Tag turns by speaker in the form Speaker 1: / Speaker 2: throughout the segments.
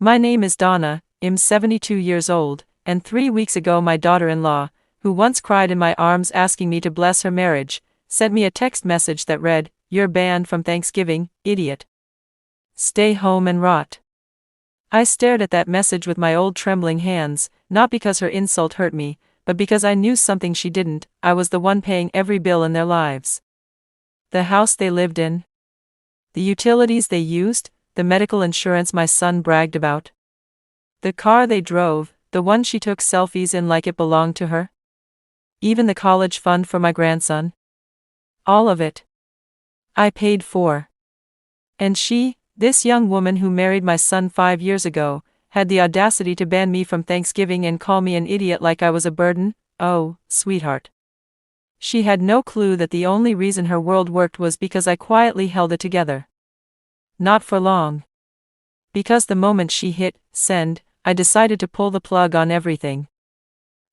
Speaker 1: My name is Donna, I'm 72 years old, and 3 weeks ago my daughter-in-law, who once cried in my arms asking me to bless her marriage, sent me a text message that read, "You're banned from Thanksgiving, idiot. Stay home and rot." I stared at that message with my old trembling hands, not because her insult hurt me, but because I knew something she didn't. I was the one paying every bill in their lives. The house they lived in, the utilities they used, the medical insurance my son bragged about, the car they drove, the one she took selfies in like it belonged to her, even the college fund for my grandson. All of it I paid for. And she, this young woman who married my son 5 years ago, had the audacity to ban me from Thanksgiving and call me an idiot like I was a burden. Oh, sweetheart. She had no clue that the only reason her world worked was because I quietly held it together. Not for long. Because the moment she hit send, I decided to pull the plug on everything.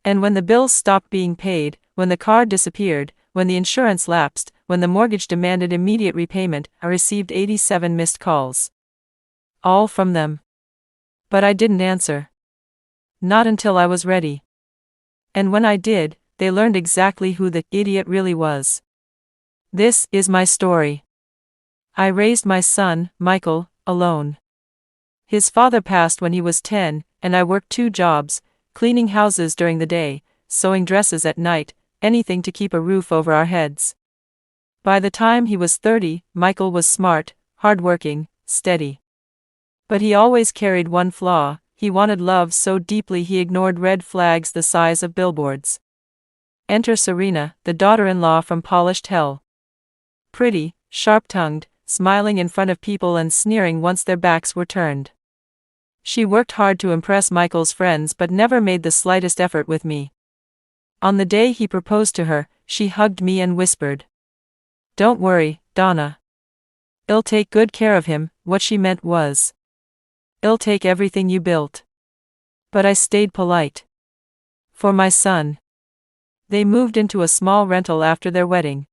Speaker 1: And when the bills stopped being paid, when the car disappeared, when the insurance lapsed, when the mortgage demanded immediate repayment, I received 87 missed calls. All from them. But I didn't answer. Not until I was ready. And when I did, they learned exactly who the idiot really was. This is my story. I raised my son, Michael, alone. His father passed when he was 10, and I worked 2 jobs, cleaning houses during the day, sewing dresses at night, anything to keep a roof over our heads. By the time he was 30, Michael was smart, hardworking, steady. But he always carried one flaw: he wanted love so deeply he ignored red flags the size of billboards. Enter Serena, the daughter-in-law from polished hell. Pretty, sharp-tongued, smiling in front of people and sneering once their backs were turned. She worked hard to impress Michael's friends but never made the slightest effort with me. On the day he proposed to her, she hugged me and whispered, "Don't worry, Donna. I'll take good care of him." What she meant was, "I'll take everything you built." But I stayed polite. For my son. They moved into a small rental after their wedding.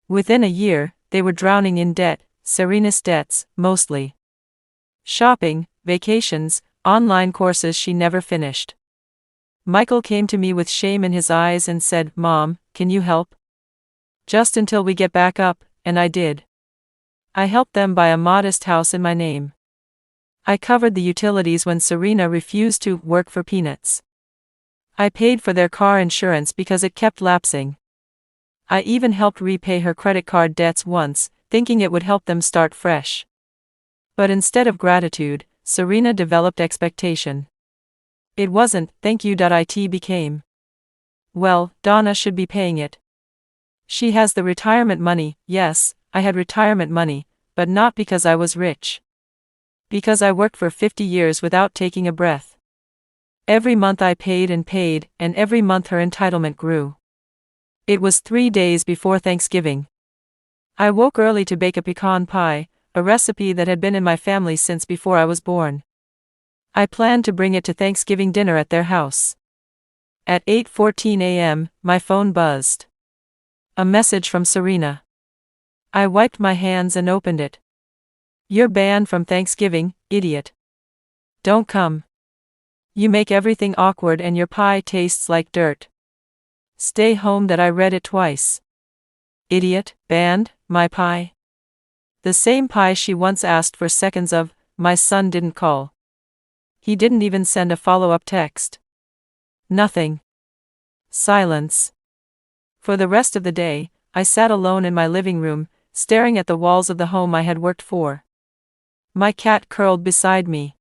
Speaker 1: Within a year, they were drowning in debt, Serena's debts, mostly. Shopping, vacations, online courses she never finished. Michael came to me with shame in his eyes and said, "Mom, can you help? Just until we get back up," and I did. I helped them buy a modest house in my name. I covered the utilities when Serena refused to work for peanuts. I paid for their car insurance because it kept lapsing. I even helped repay her credit card debts once, thinking it would help them start fresh. But instead of gratitude, Serena developed expectation. It wasn't, "Thank you." It became, "Well, Donna should be paying it. She has the retirement money." Yes, I had retirement money, but not because I was rich. Because I worked for 50 years without taking a breath. Every month I paid, and every month her entitlement grew. It was 3 days before Thanksgiving. I woke early to bake a pecan pie, a recipe that had been in my family since before I was born. I planned to bring it to Thanksgiving dinner at their house. At 8:14 a.m., my phone buzzed. A message from Serena. I wiped my hands and opened it. "You're banned from Thanksgiving, idiot. Don't come. You make everything awkward and your pie tastes like dirt. Stay home." I read it twice. Idiot, banned, my pie. The same pie she once asked for seconds of. My son didn't call. He didn't even send a follow-up text. Nothing. Silence. For the rest of the day, I sat alone in my living room, staring at the walls of the home I had worked for. My cat curled beside me.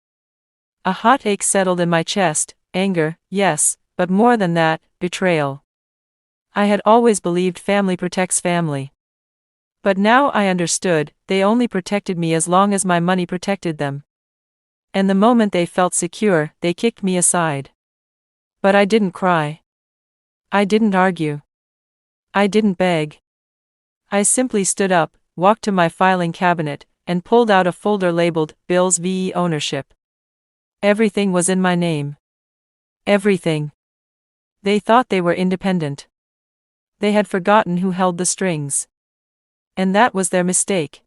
Speaker 1: A hot ache settled in my chest, anger, yes, but more than that, betrayal. I had always believed family protects family. But now I understood, they only protected me as long as my money protected them. And the moment they felt secure, they kicked me aside. But I didn't cry. I didn't argue. I didn't beg. I simply stood up, walked to my filing cabinet, and pulled out a folder labeled, Bills v. Ownership. Everything was in my name. Everything. They thought they were independent. They had forgotten who held the strings. And that was their mistake.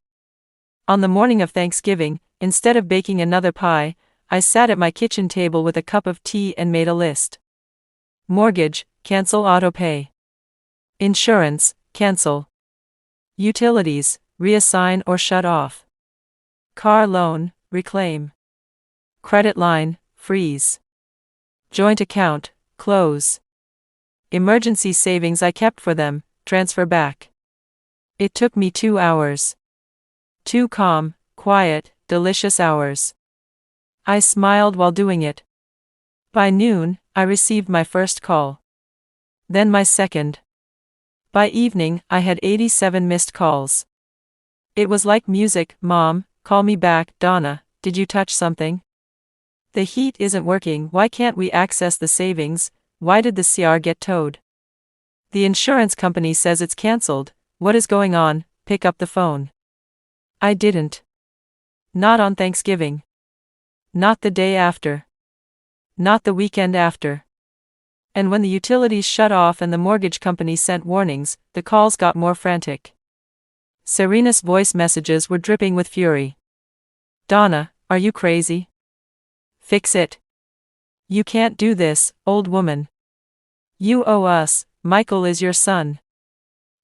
Speaker 1: On the morning of Thanksgiving, instead of baking another pie, I sat at my kitchen table with a cup of tea and made a list. Mortgage, cancel autopay. Insurance, cancel. Utilities, reassign or shut off. Car loan, reclaim. Credit line, freeze. Joint account, close. Emergency savings I kept for them, transfer back. It took me 2 hours. 2 calm, quiet, delicious hours. I smiled while doing it. By noon, I received my first call. Then my second. By evening, I had 87 missed calls. It was like music. Mom, call me back. Donna, did you touch something? The heat isn't working. Why can't we access the savings? Why did the CR get towed? The insurance company says it's cancelled. What is going on? Pick up the phone. I didn't. Not on Thanksgiving. Not the day after. Not the weekend after. And when the utilities shut off and the mortgage company sent warnings, the calls got more frantic. Serena's voice messages were dripping with fury. Donna, are you crazy? Fix it. You can't do this, old woman. You owe us. Michael is your son.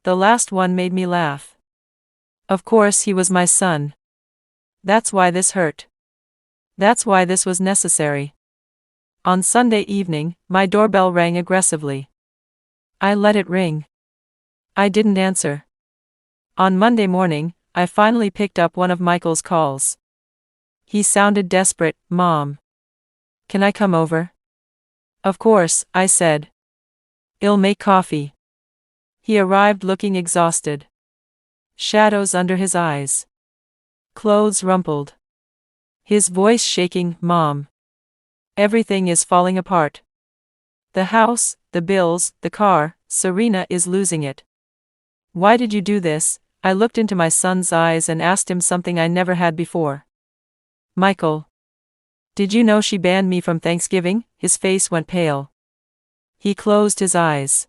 Speaker 1: The last one made me laugh. Of course he was my son. That's why this hurt. That's why this was necessary. On Sunday evening, my doorbell rang aggressively. I let it ring. I didn't answer. On Monday morning, I finally picked up one of Michael's calls. He sounded desperate. Mom. Can I come over? Of course, I said. I'll make coffee. He arrived looking exhausted. Shadows under his eyes. Clothes rumpled. His voice shaking. Mom. Everything is falling apart. The house, the bills, the car, Serena is losing it. Why did you do this? I looked into my son's eyes and asked him something I never had before. Michael. Did you know she banned me from Thanksgiving? His face went pale. He closed his eyes.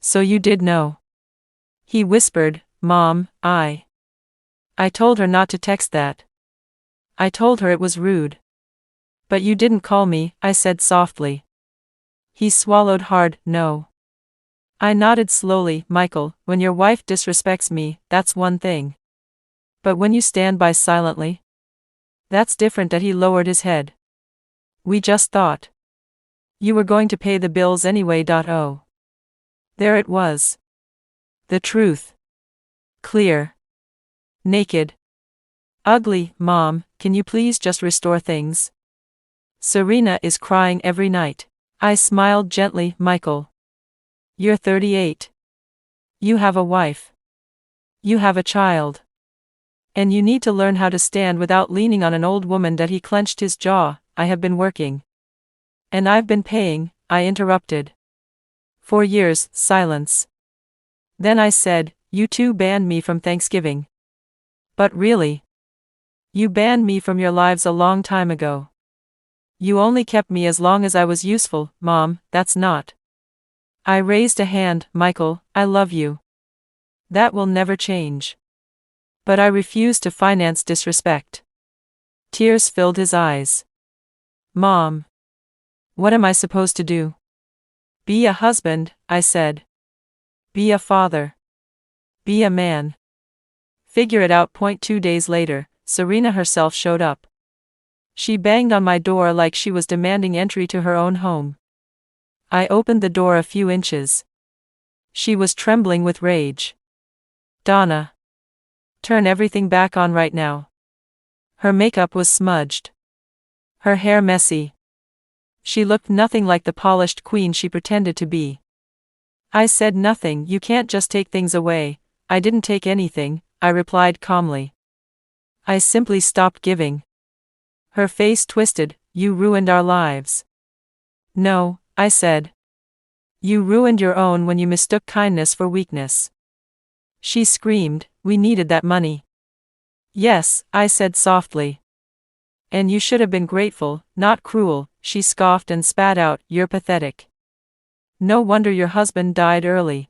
Speaker 1: So you did know. He whispered, Mom, I told her not to text that. I told her it was rude. But you didn't call me, I said softly. He swallowed hard. No. I nodded slowly. Michael, when your wife disrespects me, that's one thing. But when you stand by silently? That's different. That he lowered his head. We just thought. You were going to pay the bills anyway. Oh. There it was. The truth. Clear. Naked. Ugly. Mom, can you please just restore things? Serena is crying every night. I smiled gently. Michael. You're 38. You have a wife. You have a child. And you need to learn how to stand without leaning on an old woman. That he clenched his jaw. I have been working. And I've been paying, I interrupted. 4 years, silence. Then I said, you two banned me from Thanksgiving. But really? You banned me from your lives a long time ago. You only kept me as long as I was useful. Mom, that's not. I raised a hand. Michael, I love you. That will never change. But I refuse to finance disrespect. Tears filled his eyes. Mom. What am I supposed to do? Be a husband, I said. Be a father. Be a man. Figure it out. 2 days later, Serena herself showed up. She banged on my door like she was demanding entry to her own home. I opened the door a few inches. She was trembling with rage. Donna. Turn everything back on right now. Her makeup was smudged. Her hair messy. She looked nothing like the polished queen she pretended to be. I said nothing. You can't just take things away. I didn't take anything, I replied calmly. I simply stopped giving. Her face twisted. You ruined our lives. No, I said. You ruined your own when you mistook kindness for weakness. She screamed, we needed that money. Yes, I said softly. And you should have been grateful, not cruel, she scoffed and spat out, you're pathetic. No wonder your husband died early.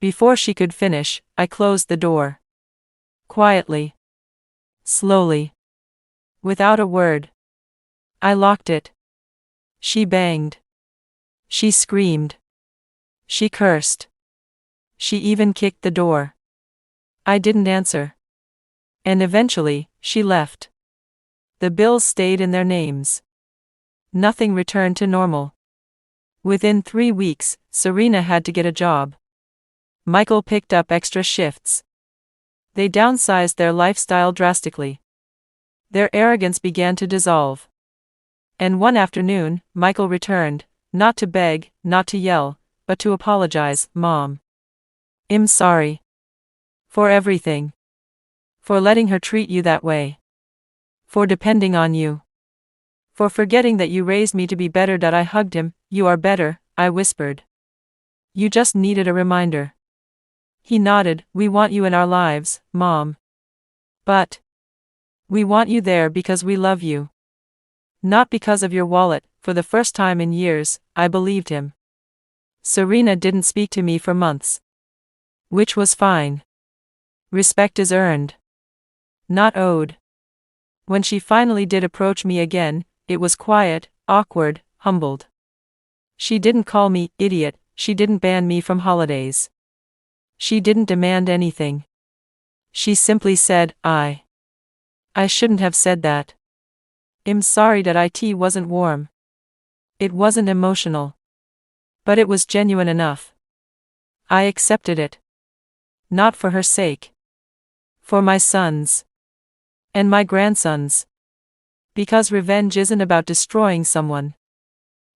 Speaker 1: Before she could finish, I closed the door. Quietly. Slowly. Without a word. I locked it. She banged. She screamed. She cursed. She even kicked the door. I didn't answer. And eventually, she left. The bills stayed in their names. Nothing returned to normal. Within 3 weeks, Serena had to get a job. Michael picked up extra shifts. They downsized their lifestyle drastically. Their arrogance began to dissolve. And one afternoon, Michael returned, not to beg, not to yell, but to apologize. Mom, I'm sorry. For everything. For letting her treat you that way. For depending on you. For forgetting that you raised me to be better. I hugged him. You are better, I whispered. You just needed a reminder. He nodded. We want you in our lives, Mom. But we want you there because we love you. Not because of your wallet. For the first time in years, I believed him. Serena didn't speak to me for months. Which was fine. Respect is earned, not owed. When she finally did approach me again, it was quiet, awkward, humbled. She didn't call me idiot, she didn't ban me from holidays. She didn't demand anything. She simply said, I shouldn't have said that. I'm sorry that it wasn't warm. It wasn't emotional. But it was genuine enough. I accepted it. Not for her sake. For my sons. And my grandsons. Because revenge isn't about destroying someone.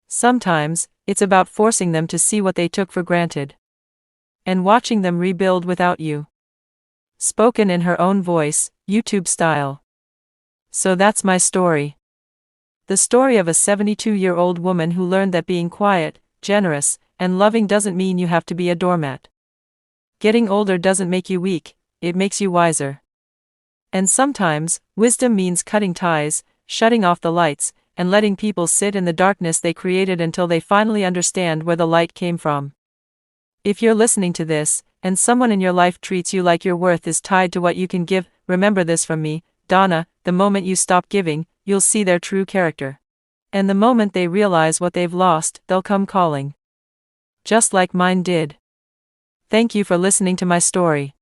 Speaker 1: Sometimes, it's about forcing them to see what they took for granted. And watching them rebuild without you. Spoken in her own voice, YouTube style. So that's my story. The story of a 72-year-old woman who learned that being quiet, generous, and loving doesn't mean you have to be a doormat. Getting older doesn't make you weak, it makes you wiser. And sometimes, wisdom means cutting ties, shutting off the lights, and letting people sit in the darkness they created until they finally understand where the light came from. If you're listening to this, and someone in your life treats you like your worth is tied to what you can give, remember this from me, Donna: the moment you stop giving, you'll see their true character. And the moment they realize what they've lost, they'll come calling. Just like mine did. Thank you for listening to my story.